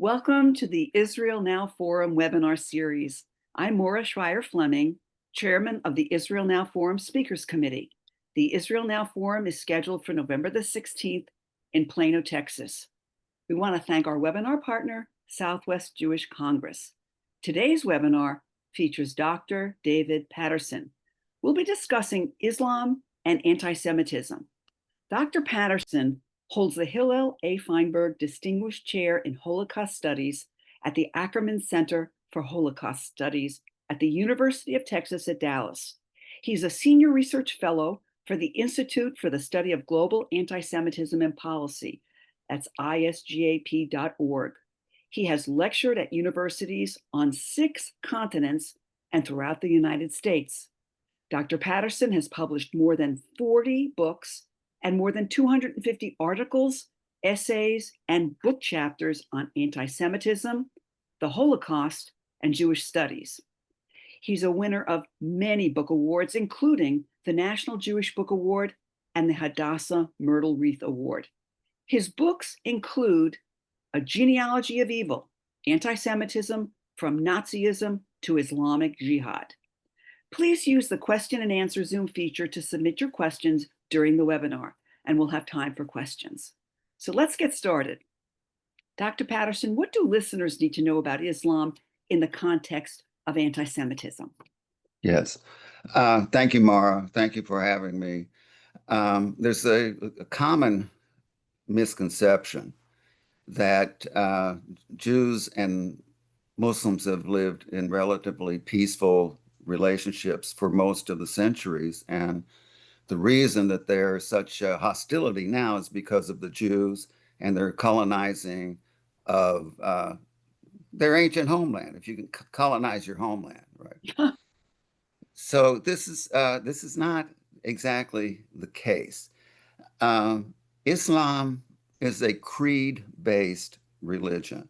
Welcome to the Israel Now Forum webinar series. I'm Maura Schreier-Fleming, Chairman of the Israel Now Forum Speakers Committee. The Israel Now Forum is scheduled for November the 16th in Plano, Texas. We want to thank our webinar partner, Southwest Jewish Congress. Today's webinar features Dr. David Patterson. We'll be discussing Islam and anti-Semitism. Dr. Patterson holds the Hillel A. Feinberg Distinguished Chair in Holocaust Studies at the Ackerman Center for Holocaust Studies at the University of Texas at Dallas. He's a senior research fellow for the Institute for the Study of Global Anti-Semitism and Policy. That's isgap.org. He has lectured at universities on 6 continents and throughout the United States. Dr. Patterson has published more than 40 books and more than 250 articles, essays, and book chapters on anti-Semitism, the Holocaust, and Jewish studies. He's a winner of many book awards, including the National Jewish Book Award and the Hadassah Myrtle Wreath Award. His books include A Genealogy of Evil, Anti-Semitism from Nazism to Islamic Jihad. Please use the question and answer Zoom feature to submit your questions during the webinar, and we'll have time for questions. So let's get started. Dr. Patterson, what do listeners need to know about Islam in the context of anti-Semitism? Yes. Thank you, Mara. Thank you for having me. There's a common misconception that Jews and Muslims have lived in relatively peaceful relationships for most of the centuries. And the reason that there's such hostility now is because of the Jews and their colonizing of their ancient homeland, if you can colonize your homeland, right? So this is not exactly the case. Islam is a creed-based religion.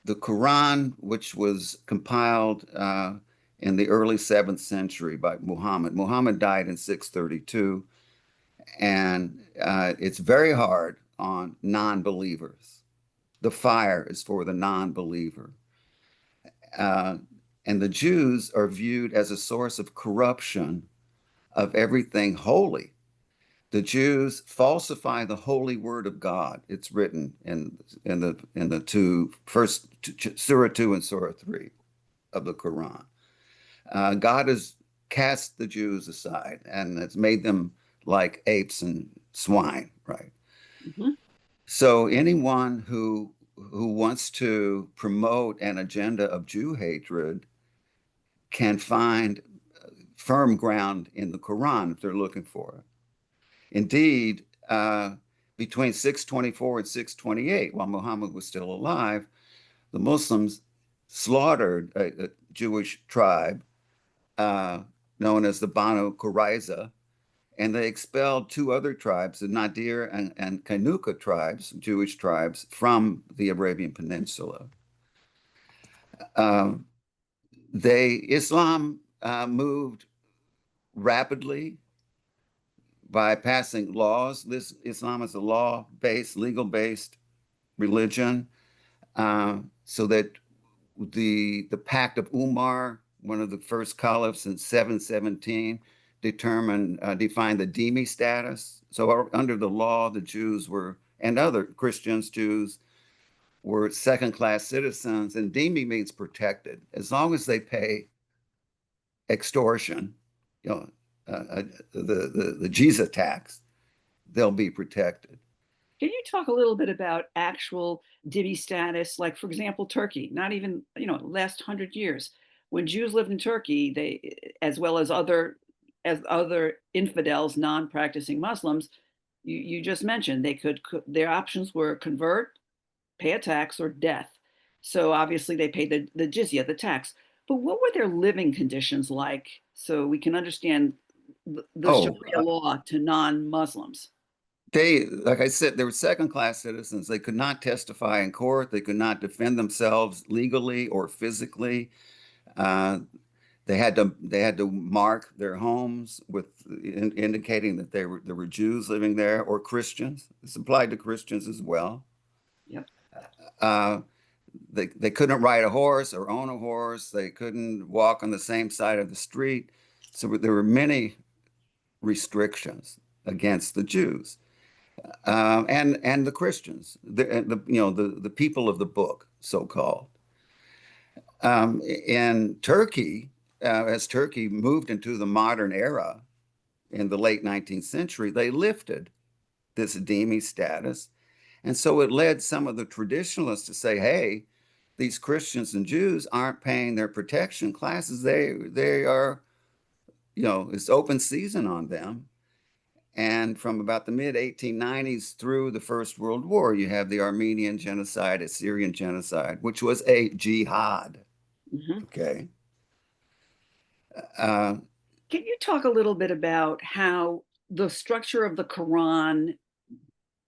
The Quran, which was compiled in the early 7th century by Muhammad. Muhammad died in 632, and it's very hard on non-believers. The fire is for the non-believer. And the Jews are viewed as a source of corruption of everything holy. The Jews falsify the holy word of God. It's written in the first Surah 2 and Surah 3 of the Quran. God has cast the Jews aside and has made them like apes and swine, right? Mm-hmm. So anyone who wants to promote an agenda of Jew hatred can find firm ground in the Quran if they're looking for it. Indeed, between 624 and 628, while Muhammad was still alive, the Muslims slaughtered a Jewish tribe known as the Banu Qurayza, and they expelled 2 other tribes, the Nadir and Kainuka tribes, Jewish tribes, from the Arabian Peninsula. Islam moved rapidly by passing laws. Islam is a law-based, legal-based religion, so that the Pact of Umar, one of the first caliphs in 717, defined the dhimmi status. So under the law, the Jews were, and other Christians, Jews, were second-class citizens, and dhimmi means protected. As long as they pay extortion, the jizya tax, they'll be protected. Can you talk a little bit about actual dhimmi status, like, for example, Turkey? Not even, last 100 years, when Jews lived in Turkey, they, as well as other infidels, non-practicing Muslims, you just mentioned their options were convert, pay a tax, or death. So obviously they paid the jizya, the tax. But what were their living conditions like, so we can understand the Sharia law to non-Muslims? Like I said, they were second-class citizens. They could not testify in court. They could not defend themselves legally or physically. They had to mark their homes with indicating that there were Jews living there, or Christians. This applied to Christians as well. Yep. they couldn't ride a horse or own a horse. They couldn't walk on the same side of the street. So there were many restrictions against the Jews and the Christians, the people of the book, so called. In Turkey, as Turkey moved into the modern era in the late 19th century, they lifted this dhimmi status. And so it led some of the traditionalists to say, hey, these Christians and Jews aren't paying their protection classes. They are, it's open season on them. And from about the mid 1890s through the First World War, you have the Armenian genocide, Assyrian genocide, which was a jihad. Mhm. Okay. Uh, Can you talk a little bit about how the structure of the Quran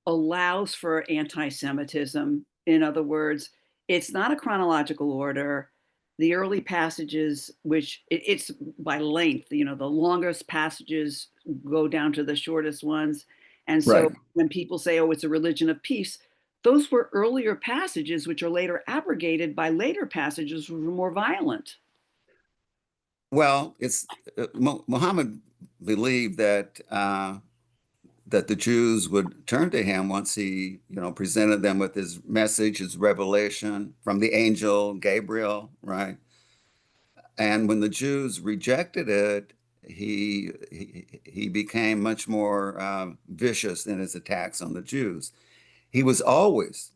allows for anti-Semitism? In other words, it's not a chronological order. The early passages, which it's by length, the longest passages go down to the shortest ones. And so right. when people say, oh, it's a religion of peace, those were earlier passages, which are later abrogated by later passages, which were more violent. Well, it's Muhammad believed that the Jews would turn to him once he, presented them with his message, his revelation from the angel Gabriel, right? And when the Jews rejected it, he became much more vicious in his attacks on the Jews. He was always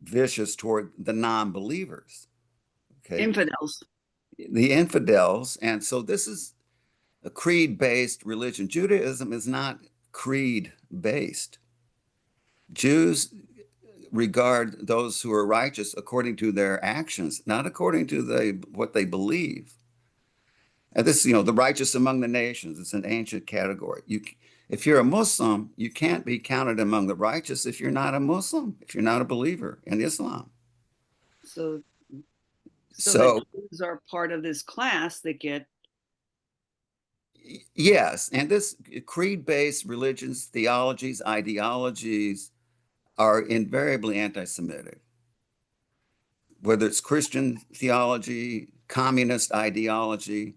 vicious toward the non-believers, okay, Infidels. the infidels. And so this is a creed-based religion. Judaism is not creed-based. Jews regard those who are righteous according to their actions, not according to what they believe. And this, the righteous among the nations, it's an ancient category. If you're a Muslim, you can't be counted among the righteous if you're not a Muslim, if you're not a believer in Islam. So the So, Jews are part of this class that get yes, and this creed-based religions, theologies, ideologies are invariably anti-Semitic. Whether it's Christian theology, communist ideology,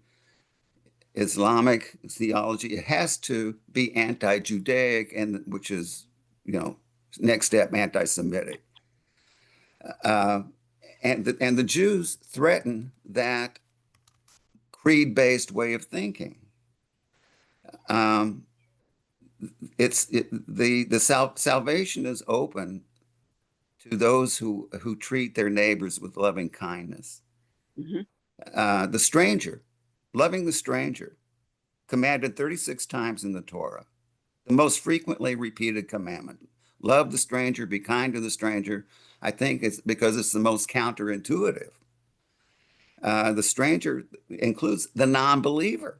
Islamic theology, it has to be anti-Judaic, and which is, next step, anti-Semitic. Uh, and the Jews threaten that creed-based way of thinking. Um, salvation is open to those who treat their neighbors with loving kindness. mhm. The stranger, loving the stranger, commanded 36 times in the Torah. The most frequently repeated commandment. Love the stranger, be kind to the stranger. I think it's because it's the most counterintuitive. The stranger includes the non-believer.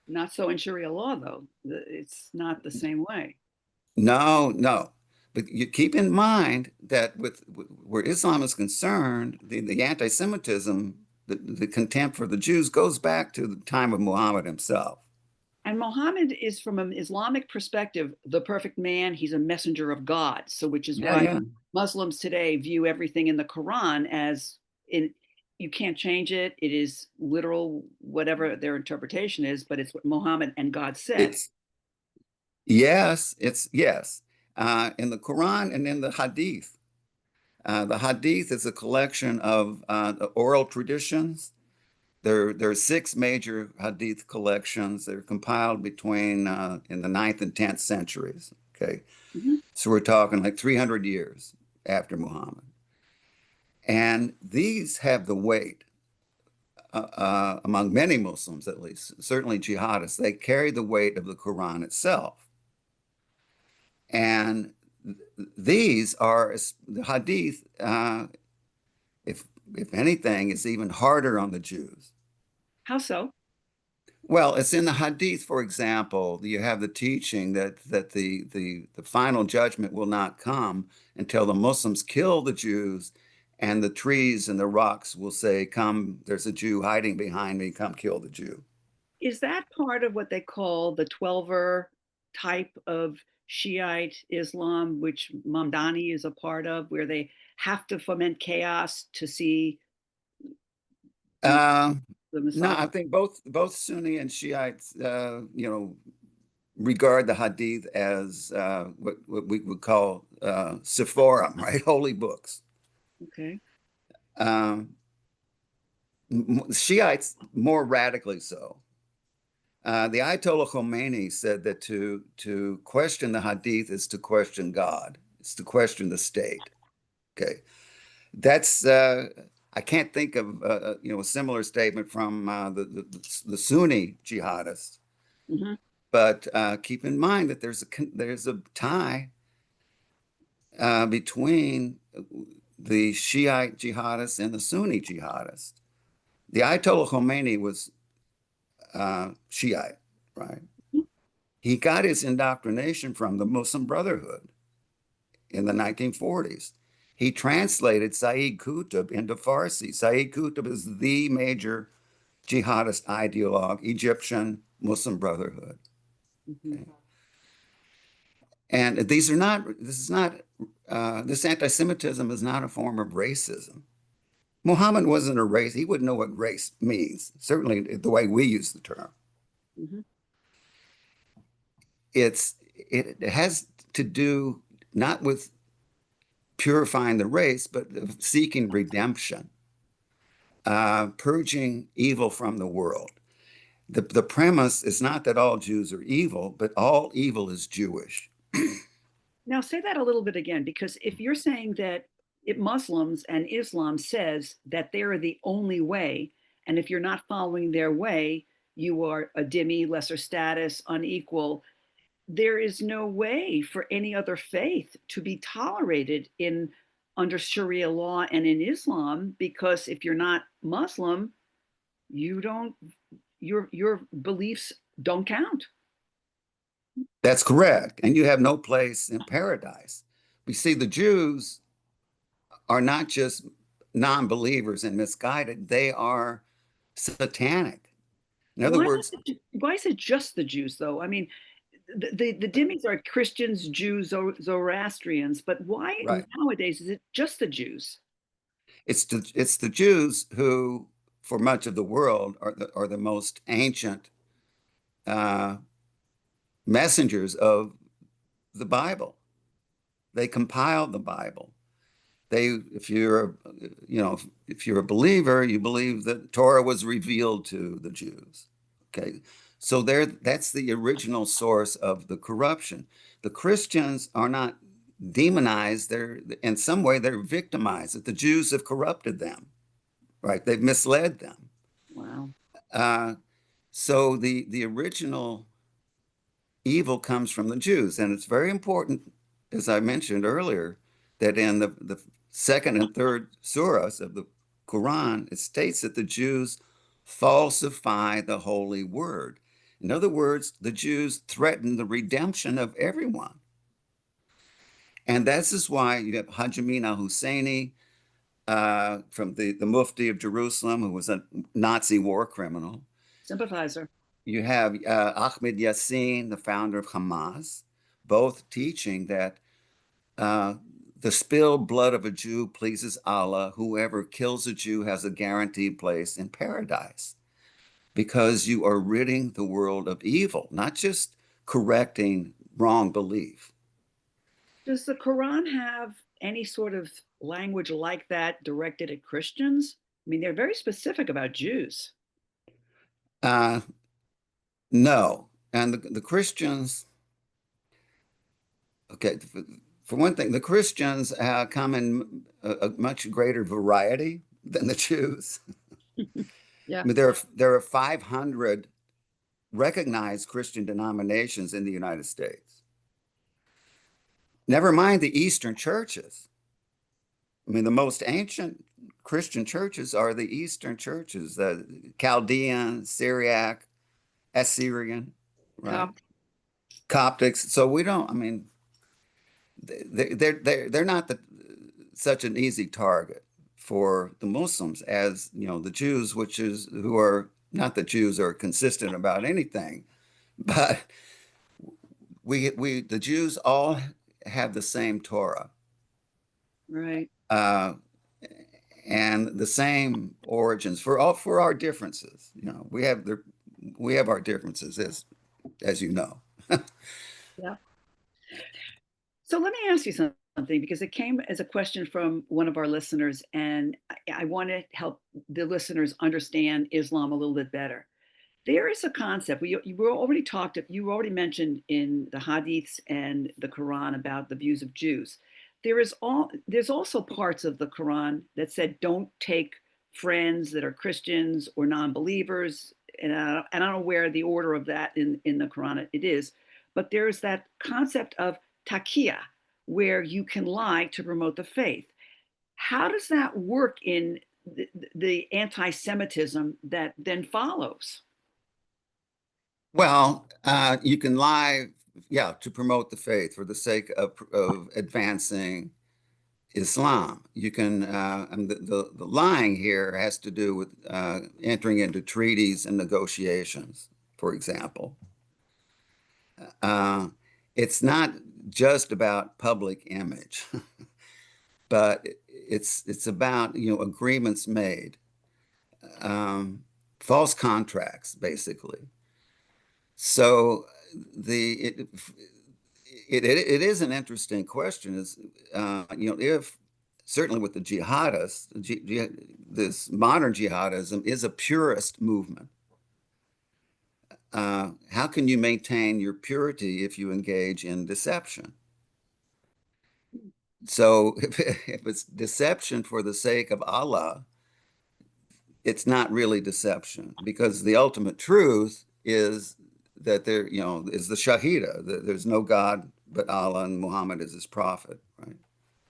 Not so in Sharia law, though. It's not the same way. No, no. But you keep in mind that where Islam is concerned, the anti-Semitism, the contempt for the Jews goes back to the time of Muhammad himself. And Muhammad is, from an Islamic perspective, the perfect man. He's a messenger of God. So, which is Yeah, why yeah. Muslims today view everything in the Quran as in, you can't change it. It is literal, whatever their interpretation is, but it's what Muhammad and God said. It's yes, it's yes. In the Quran and in the Hadith. The Hadith is a collection of the oral traditions. There are six major Hadith collections. They're compiled between in the ninth and 10th centuries. Okay, Mhm. so we're talking like 300 years after Muhammad, and these have the weight among many Muslims, at least, certainly jihadists. They carry the weight of the Quran itself, and these are the Hadith. If if anything, is even harder on the Jews. How so? Well, it's in the Hadith, for example, you have the teaching that the final judgment will not come until the Muslims kill the Jews, and the trees and the rocks will say, "Come, there's a Jew hiding behind me. Come kill the Jew." Is that part of what they call the Twelver type of Shiite Islam, which Mamdani is a part of, where they have to foment chaos to see the, Uh, the no, Messiah? I think both Sunni and Shiites, regard the Hadith as what we would call Sephorim, right? Holy books. Okay. Um, Shiites more radically so. The Ayatollah Khomeini said that to question the Hadith is to question God. It's to question the state. Okay, that's I can't think of a similar statement from the Sunni jihadists. Hmm. But keep in mind that there's a tie between the Shiite jihadists and the Sunni jihadists. The Ayatollah Khomeini was Shiite, right? He got his indoctrination from the Muslim Brotherhood in the 1940s. He translated Sayyid Qutb into Farsi. Sayyid Qutb is the major jihadist ideologue, Egyptian Muslim Brotherhood. Hmm. Okay. And these are not, this is not, this anti-Semitism is not a form of racism. Muhammad wasn't a race. He wouldn't know what race means, certainly the way we use the term. Hmm. It has to do not with purifying the race, but seeking redemption, purging evil from the world. The premise is not that all Jews are evil, but all evil is Jewish. Now say that a little bit again, because if you're saying that Muslims and Islam says that they're the only way, and if you're not following their way, you are a dhimmi, lesser status, unequal. There is no way for any other faith to be tolerated in under Sharia law and in Islam, because if you're not Muslim, you don't your beliefs don't count. That's correct. And you have no place in paradise. We see the Jews are not just non-believers and misguided, they are satanic. In other words, Why is it just the Jews though? I mean, the dhimmis are Christians, Jews, Zoroastrians, but why right, nowadays is it just the Jews? it's the Jews who, for much of the world, are the most ancient uh, messengers of the Bible. They compiled the Bible. If you're, if you're a believer, you believe that Torah was revealed to the Jews. Okay, so that's the original source of the corruption. The Christians are not demonized; they're in some way they're victimized. That the Jews have corrupted them, right? They've misled them. Wow. Uh, so the original evil comes from the Jews. And it's very important, as I mentioned earlier, that in the second and third surahs of the Quran, it states that the Jews falsify the holy word. In other words, the Jews threaten the redemption of everyone. And this is why you have Haj Amin al-Husseini, from the Mufti of Jerusalem, who was a Nazi war criminal. Sympathizer. You have Ahmed Yassin, the founder of Hamas, both teaching that uh, the spilled blood of a Jew pleases Allah. Whoever kills a Jew has a guaranteed place in paradise because you are ridding the world of evil, not just correcting wrong belief. Does the Quran have any sort of language like that directed at Christians? I mean, they're very specific about Jews. Uh, no. And the Christians, okay, for one thing, the Christians come in a much greater variety than the Jews. Yeah. I mean, there are 500 recognized Christian denominations in the United States. Never mind the Eastern churches. I mean, the most ancient Christian churches are the Eastern churches, the Chaldean, Syriac, Assyrian, right? Cop. Coptics. So we don't, I mean, they're not such an easy target for the Muslims as, the Jews, who are not that Jews are consistent about anything, but the Jews all have the same Torah, Right. uh, and the same origins for our differences. You know, we have our differences, as you know. Yeah. So let me ask you something because it came as a question from one of our listeners, and I want to help the listeners understand Islam a little bit better. There is a concept you were already talked. You already mentioned in the Hadiths and the Quran about the views of Jews. There's also parts of the Quran that said don't take friends that are Christians or non-believers, and I don't know where the order of that in the Quran it is, but there's that concept of taqiyya where you can lie to promote the faith. How does that work in the anti-Semitism that then follows? Well, you can lie, yeah, to promote the faith for the sake of advancing Islam. You can, and the lying here has to do with entering into treaties and negotiations, for example. Uh, it's not just about public image, but it's about, you know, agreements made, um, false contracts, basically. So the it is an interesting question. Is you know, if certainly with the jihadists, this modern jihadism is a purist movement. How can you maintain your purity if you engage in deception? So if it's deception for the sake of Allah, it's not really deception because the ultimate truth is that there, you know, is the Shahida, that there's no God but Allah and Muhammad is his prophet, right?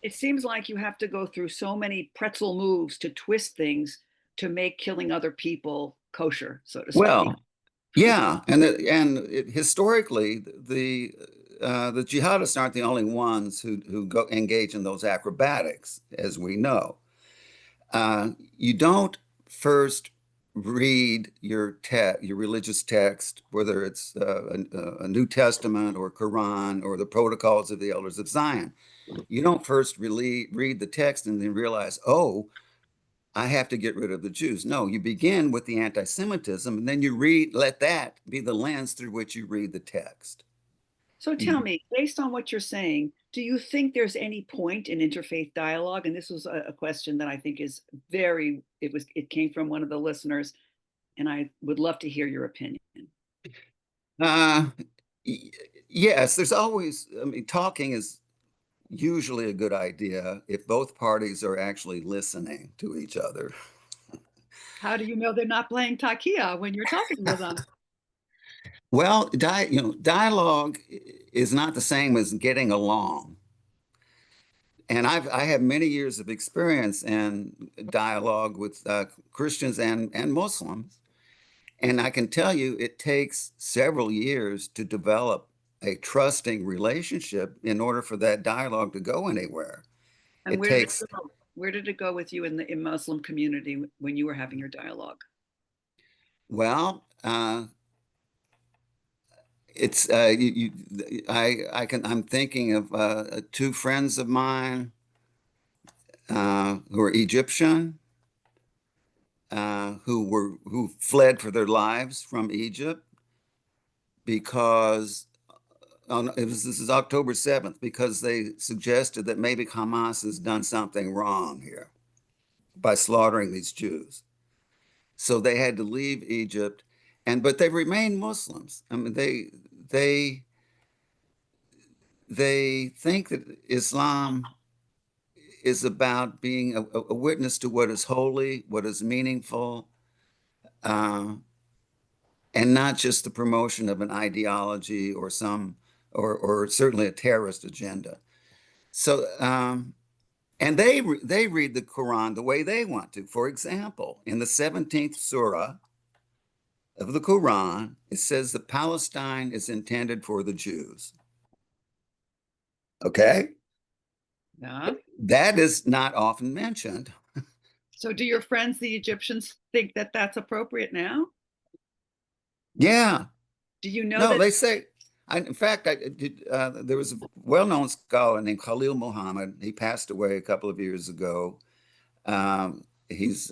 It seems like you have to go through so many pretzel moves to twist things to make killing other people kosher, so to speak. Well, yeah, historically, the jihadists aren't the only ones who go engage in those acrobatics, as we know. You don't first read your religious text, whether it's a New Testament or Quran or the Protocols of the Elders of Zion. You don't first really read the text and then realize, oh, I have to get rid of the Jews. No, you begin with the anti-Semitism, and then let that be the lens through which you read the text. So tell You- me, based on what you're saying, do you think there's any point in interfaith dialogue? And this was a question that I think is it came from one of the listeners, and I would love to hear your opinion. Uh, y- yes, there's always, I mean, talking is usually a good idea if both parties are actually listening to each other. How do you know they're not playing takia when you're talking with them? Well, you know, dialogue is not the same as getting along. And I have many years of experience in dialogue with Christians and Muslims. And I can tell you it takes several years to develop a trusting relationship in order for that dialogue to go anywhere. And It where did it takes, go? Where did it go with you in the Muslim community when you were having your dialogue? well, it's I'm thinking of two friends of mine who are Egyptian, who fled for their lives from Egypt because this is October 7th because they suggested that maybe Hamas has done something wrong here by slaughtering these Jews. So they had to leave Egypt, but they remain Muslims. I mean, they they think that Islam is about being a witness to what is holy, what is meaningful, uh, and not just the promotion of an ideology or or certainly a terrorist agenda. So, and they read the Quran the way they want to. For example, in the 17th surah of the Quran, it says that Palestine is intended for the Jews. Okay, Yeah. that is not often mentioned. So do your friends, the Egyptians, think that that's appropriate now? Yeah, Do you know no, that? they say. In fact, I did. There was a well-known scholar named Khalil Muhammad. He passed away a couple of years ago. He's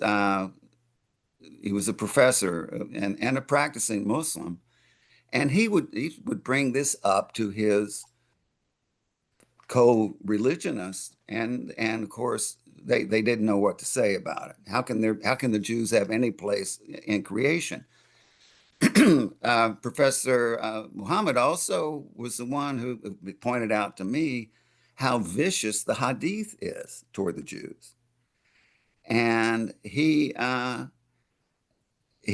he was a professor and a practicing Muslim, and he would bring this up to his co-religionists, and of course they didn't know what to say about it. How can the Jews have any place in creation? Professor Muhammad also was the one who pointed out to me how vicious the Hadith is toward the Jews, and he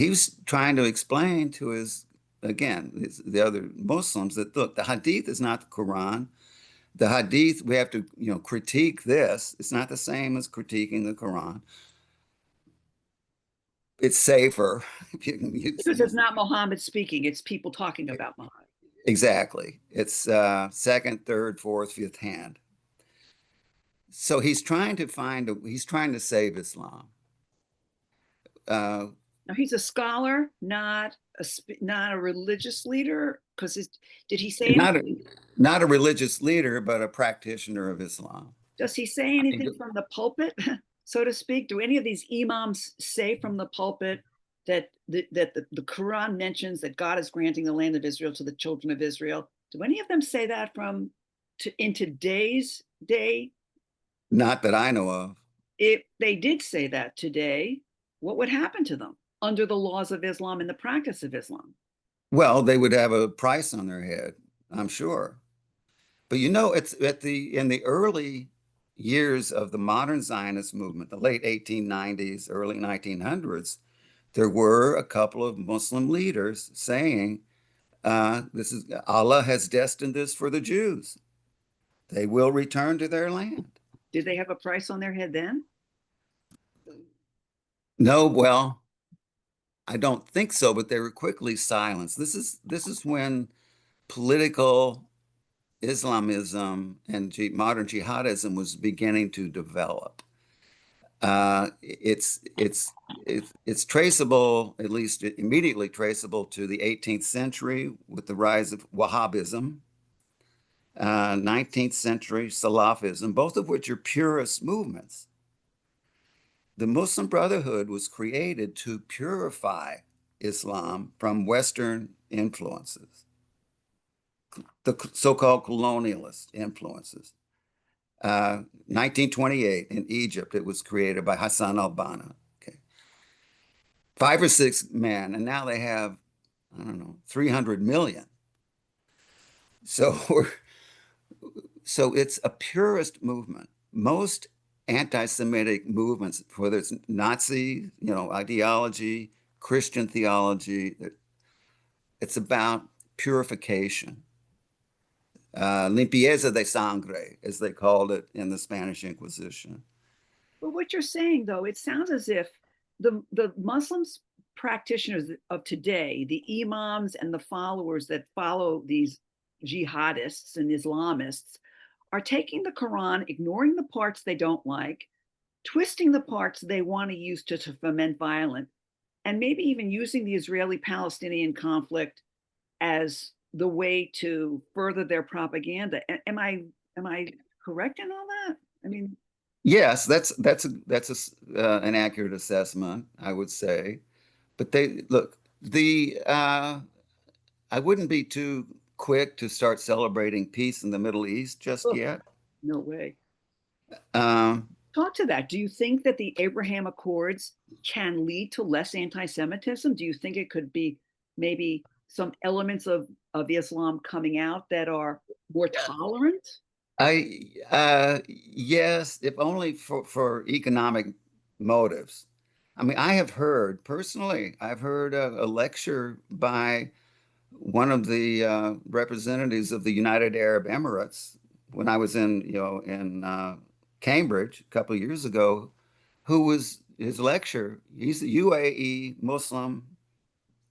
was trying to explain to the other Muslims that look, the Hadith is not the Quran. The Hadith, we have to critique this. It's not the same as critiquing the Quran. It's safer. If you can Because it's not Muhammad speaking, it's people talking about Muhammad. Exactly. It's second, third, fourth, fifth hand. So he's trying to save Islam. Now he's a scholar, not a religious leader. Because did he say Not anything? not a religious leader, but a practitioner of Islam. Does he say I mean, anything from the pulpit, so to speak? Do any of these imams say from the pulpit that the Quran mentions that God is granting the land of Israel to the children of Israel? Do any of them say that in today's day? not that I know of. If they did say that today, what would happen to them under the laws of Islam and the practice of Islam? Well, they would have a price on their head, I'm sure. But it's in the early years of the modern Zionist movement, the late 1890s, early 1900s, there were a couple of Muslim leaders saying, "This is Allah has destined this for the Jews. They will return to their land." Did they have a price on their head then? No, well, I don't think so, but they were quickly silenced. This is when political Islamism and modern jihadism was beginning to develop. It's traceable, at least immediately traceable, to the 18th century with the rise of Wahhabism, 19th century Salafism, both of which are purist movements. The Muslim Brotherhood was created to purify Islam from Western influences, the so-called colonialist influences. 1928 in Egypt, it was created by Hassan al-Banna. Okay. 5 or 6 men, and now they have, I don't know, 300 million. So so it's a purist movement. Most anti-Semitic movements, whether it's Nazi, ideology, Christian theology, it's about purification. Limpieza de sangre, as they called it in the Spanish Inquisition. But what you're saying, though, it sounds as if the Muslims practitioners of today, the imams and the followers that follow these jihadists and Islamists, are taking the Quran, ignoring the parts they don't like, twisting the parts they want to use to foment violence, and maybe even using the Israeli-Palestinian conflict as the way to further their propaganda. Am I correct in all that? I mean, Yes, an accurate assessment, I would say. But I wouldn't be too quick to start celebrating peace in the Middle East just oh, yet. no way. Um, Talk to that. Do you think that the Abraham Accords can lead to less anti-Semitism? Do you think it could be maybe some elements of Islam coming out that are more tolerant? yes, if only for economic motives. I mean, I've heard a lecture by one of the representatives of the United Arab Emirates when I was in Cambridge a couple of years ago, who was his lecture. He's a UAE Muslim,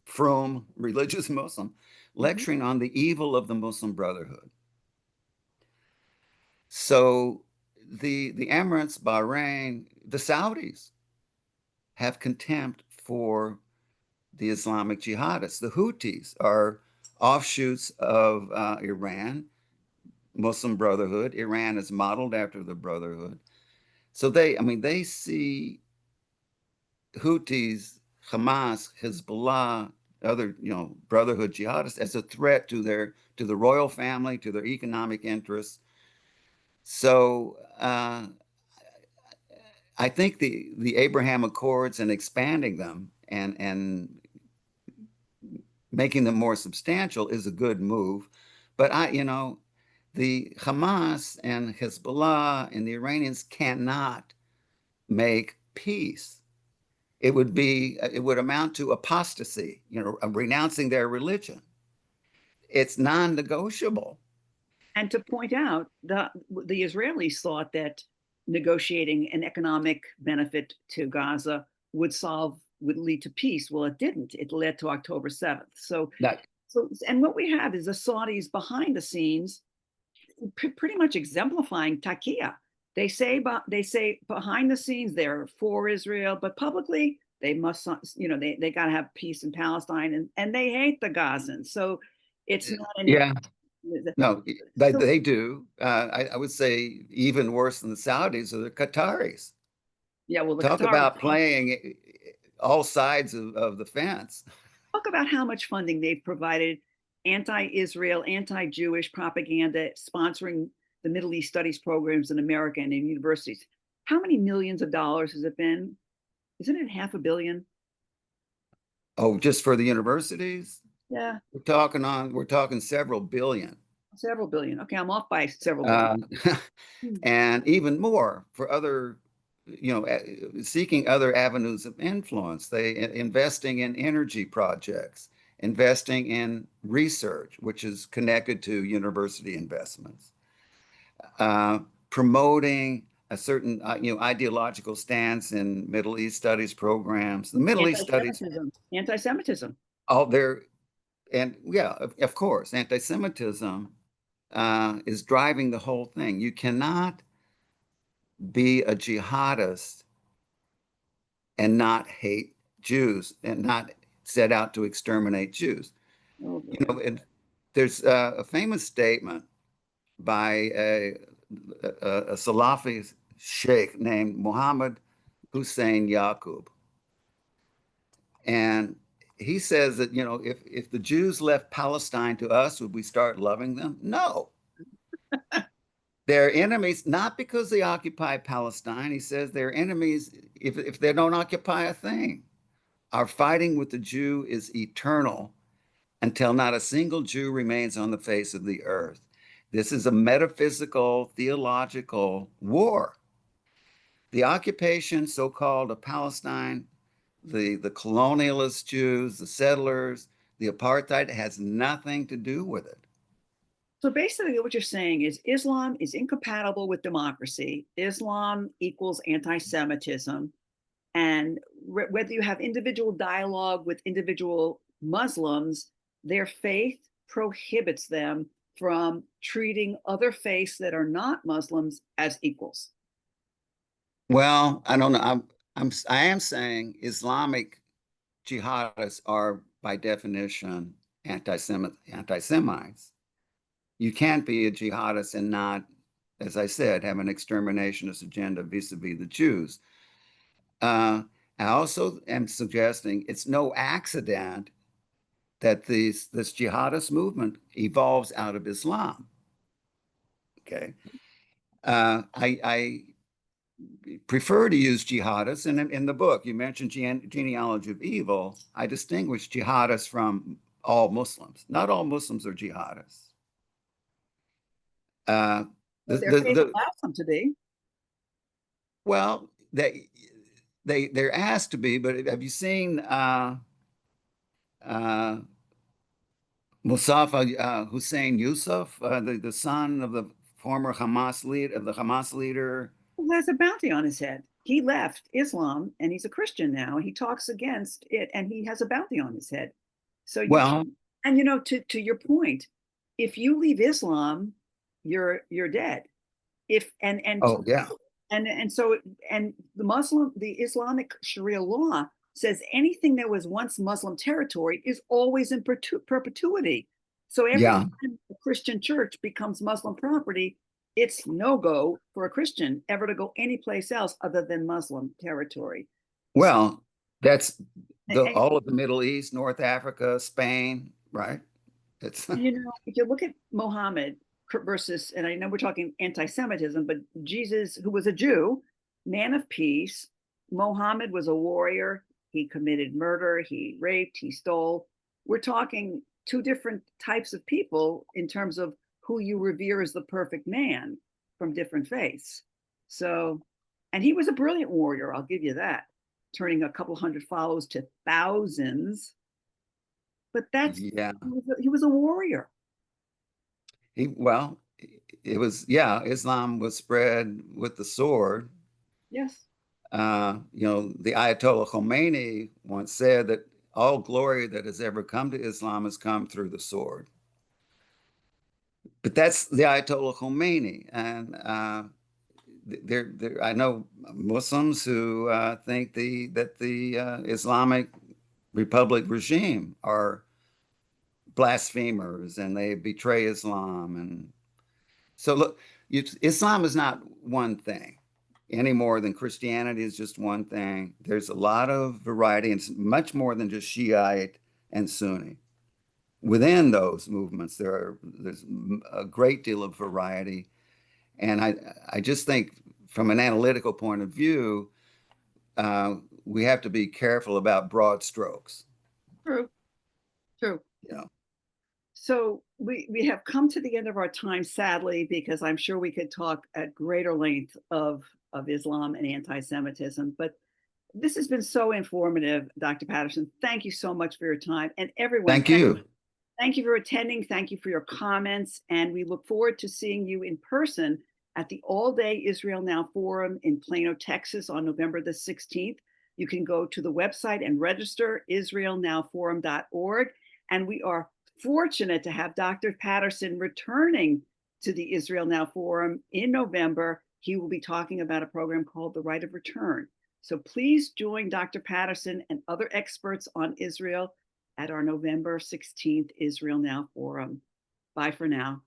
from religious Muslim, Mhm. lecturing on the evil of the Muslim Brotherhood. So the Emirates, Bahrain, the Saudis have contempt for the Islamic jihadists. The Houthis offshoots of Iran, Muslim Brotherhood. Iran is modeled after the Brotherhood. So they see Houthis, Hamas, Hezbollah, other, Brotherhood jihadists as a threat to the royal family, to their economic interests. So I think the Abraham Accords and expanding them and making them more substantial is a good move. But the Hamas and Hezbollah and the Iranians cannot make peace. It would amount to apostasy, renouncing their religion. It's non-negotiable. And to point out, the Israelis thought that negotiating an economic benefit to Gaza would lead to peace. Well, it didn't. It led to October 7th. That, And what we have is the Saudis behind the scenes, pretty much exemplifying taqiyya. They say behind the scenes they're for Israel, but publicly they must, they got to have peace in Palestine, and they hate the Gazans. So it's not an. yeah, no, they, So they do. I would say even worse than the Saudis are the Qataris. yeah, well, the Talk Qataris. about playing all sides of the fence. Talk about how much funding they've provided, anti-Israel, anti-Jewish propaganda, sponsoring the Middle East studies programs in America and in universities. How many millions of dollars has it been? Isn't it $500 million? Oh, just for the universities? Yeah, We're talking several billion. several billion. Okay, I'm off by several billion. Uh, and even more for other, seeking other avenues of influence. Investing in energy projects, investing in research, which is connected to university investments, promoting a certain, ideological stance in Middle East studies programs. The Middle East studies, Anti-Semitism. all there, and yeah, of course, anti-Semitism is driving the whole thing. You cannot be a jihadist and not hate Jews and not set out to exterminate Jews. Oh You boy. know, and there's a famous statement by a Salafi sheikh named Muhammad Hussein Yaqub. And he says that, if the Jews left Palestine to us, would we start loving them? No. They're enemies, not because they occupy Palestine. He says they're enemies if they don't occupy a thing. Our fighting with the Jew is eternal until not a single Jew remains on the face of the earth. This is a metaphysical, theological war. The occupation, so-called, of Palestine, the colonialist Jews, the settlers, the apartheid has nothing to do with it. So basically, what you're saying is Islam is incompatible with democracy. Islam equals anti-Semitism. And whether you have individual dialogue with individual Muslims, their faith prohibits them from treating other faiths that are not Muslims as equals. Well, I don't know. I am saying Islamic jihadists are by definition anti-Semites. You can't be a jihadist and not, as I said, have an exterminationist agenda vis-a-vis the Jews. I also am suggesting it's no accident that this jihadist movement evolves out of Islam. Okay. I prefer to use jihadists, and in the book, you mentioned genealogy of evil. I distinguish jihadists from all Muslims. Not all Muslims are jihadists. But their faith allows them to be. Well, they're asked to be, but have you seen Mustafa Hussein Yusuf, the son of the former Hamas leader? Who has a bounty on his head? He left Islam and he's a Christian now. He talks against it and he has a bounty on his head. So you Well, can, and to your point, if you leave Islam, you're dead. If oh yeah. and so and the Islamic Sharia law says anything that was once Muslim territory is always in perpetuity. So every Yeah. time a Christian church becomes Muslim property, it's no go for a Christian ever to go anyplace else other than Muslim territory. So, Well, that's the and, all of the Middle East, North Africa, Spain, right? It's if you look at Muhammad versus, and I know we're talking anti-Semitism, but Jesus, who was a Jew, man of peace, Muhammad was a warrior. He committed murder, he raped, he stole. We're talking two different types of people in terms of who you revere as the perfect man from different faiths. So, and he was a brilliant warrior, I'll give you that, turning a couple hundred followers to thousands. But that's yeah. he was a warrior. Well, it was, yeah, Islam was spread with the sword. Yes. The Ayatollah Khomeini once said that all glory that has ever come to Islam has come through the sword. But that's the Ayatollah Khomeini, and I know Muslims who think that the Islamic Republic regime are blasphemers and they betray Islam. And so, look, Islam is not one thing any more than Christianity is just one thing. There's a lot of variety, and it's much more than just Shiite and Sunni. Within those movements, there's a great deal of variety, and I just think from an analytical point of view, we have to be careful about broad strokes. True. True. You know, So we have come to the end of our time, sadly, because I'm sure we could talk at greater length of Islam and anti-Semitism. But this has been so informative, Dr. Patterson. Thank you so much for your time. And everyone, thank you. thank you for attending. Thank you for your comments. And we look forward to seeing you in person at the All-Day Israel Now Forum in Plano, Texas on November the 16th. You can go to the website and register, israelnowforum.org. And we are fortunate to have Dr. Patterson returning to the Israel Now Forum in November. He will be talking about a program called The Right of Return. So please join Dr. Patterson and other experts on Israel at our November 16th Israel Now Forum. Bye for now.